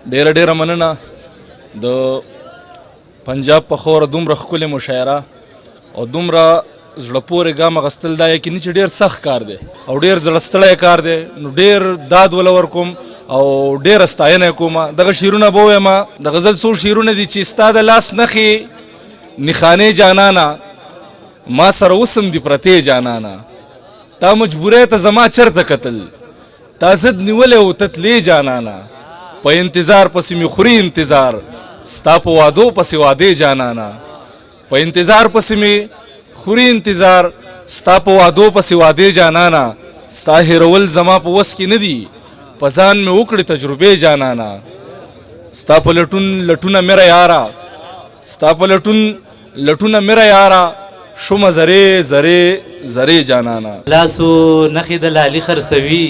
ډیره ډیره مننه د پنجاب په خوره دومره ښکلې مشاعره او دومره زړه پورې ګام اخیستل دا یقیني چې ډېر سخت کار دی او ډېر زړه ستړی کار دی. نو ډېر داد وله ورکوم او ډېره ستاینه یې کومه. دغه شعرونه به ووایم. د غزل څو شعرونه دي چې ستا د لاس نښې نښانې جانانه ما سره اوسم دي پرتې جانانه تا مجبوری ته زما چرته کتل تا ضد نیولی و تتلې جانانه په انتظار پسې مې خوري انتظار ستا په وادو پسې وادې جانانه په انتظار پسې مې خوري انتظار ستا په وادو پسې وادې جانانه ستا هېرول زما په وس کې نه دي په ځان مې وکړې تجربې جانانه ستا په لټون لټونه میره یاره ستا په لټون لټونه میره یاره شومه زرې زرې زرې جانانه. لاسو نخې د لالي خرڅوي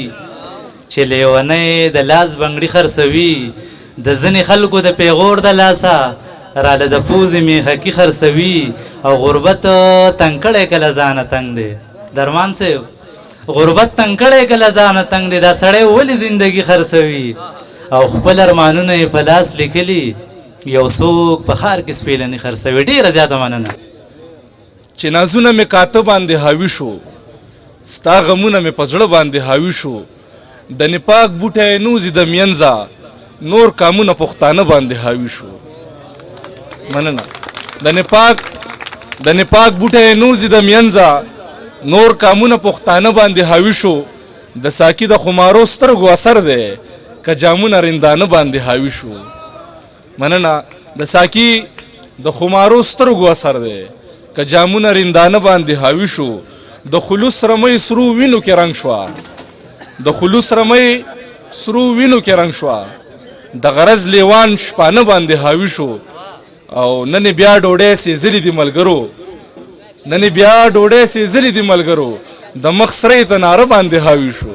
چې لیونی د لاس بنګړي خرڅوي د ځینې خلکو د پیغور د لاسه راله د پوزې میخکي خرڅوي او غربت تنګ کړی کله ځانه تنګ دی. درمان صاحب غربت تنګ کړی کله ځانه تنګ دی دا سړی ولې زندګي خرڅوي او خپل ارمانونه یې په لاس لیکلي یو څوک په ښار کې سپېلنې خرڅوي. ډېره زیاته مننه. چې نازونه مې کاته باندې حاوي شو ستا غمونه مې په زړه باندې حاوي شو د نپاک بوټی نوزي د مینځه نور کامونه پښتانه باندې حاوي شو. مننه. د نپاک بوټی نوزي د مینځه نور کامونه پښتانه باندې حاوي شو د ساقي د خمارو سترګو اثر دی که جامونه رندانه باندې حاوي شو. مننه. د ساقي د خمارو سترګو اثر دی که جامونه رندانه باندې حاوي شو د خلوص رمۍ سرو وینو کې رنګ شوه د خلوص رمۍ سرو وینو کې رنګ شوه د غرض لیوان شپانه باندې حاوي شو او نن بیا ډوډۍ سېزلې دي ملګرو نن بیا ډوډۍ سېزلې دي ملګرو د مخ سرې ته ناره باندې حاوي شو.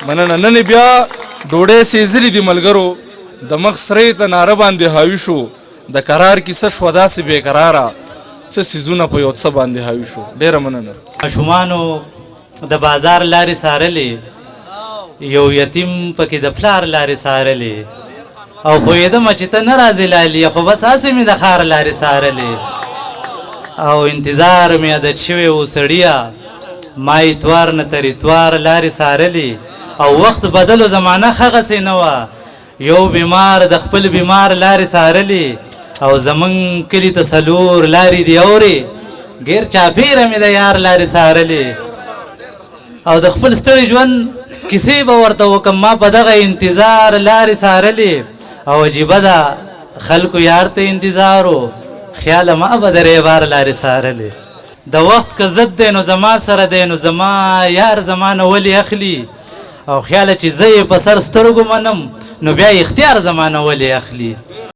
مننه. نن بیا ډوډۍ سېزلې دي ملګرو د مخ سرې ته ناره باندې حاوي شو د قرار کیسه شوه داسې بې قراره څه څیزونه په یو څه باندې حاوي شو. ډېره مننه. ماشومانو د بازار لارې څارلې یو یتیم پکې د پلار لارې څارلې او پوهېدمه چې ته نه راځې لالي خو بس هسې مې د ښار لارې څارلې او انتظار مې عادت شوی و سړیه ما اتوار نه تر اتوار لارې څارلې او وخت بدل و زمانه هغسې نه وه یو بیمار د خپل بیمار لارې څارلې او زمونږ کلي ته څلور لارې دي اورې ګیر چاپېره مې د یار لارې څارلې او د خپل ستړي ژوند کیسې به ورته وکم ما په دغه انتظار لارې څارلې او عجیبه ده خلکو یار ته انتظار و خیاله ما به د ریبار لارې څارلې د وخت که ضد دی نو زما سره دی نو زما یار زما نه ولې اخلي او خیاله چې زه یې په سر سترګو منم نو بیا اختیار زما نه ولې اخلي.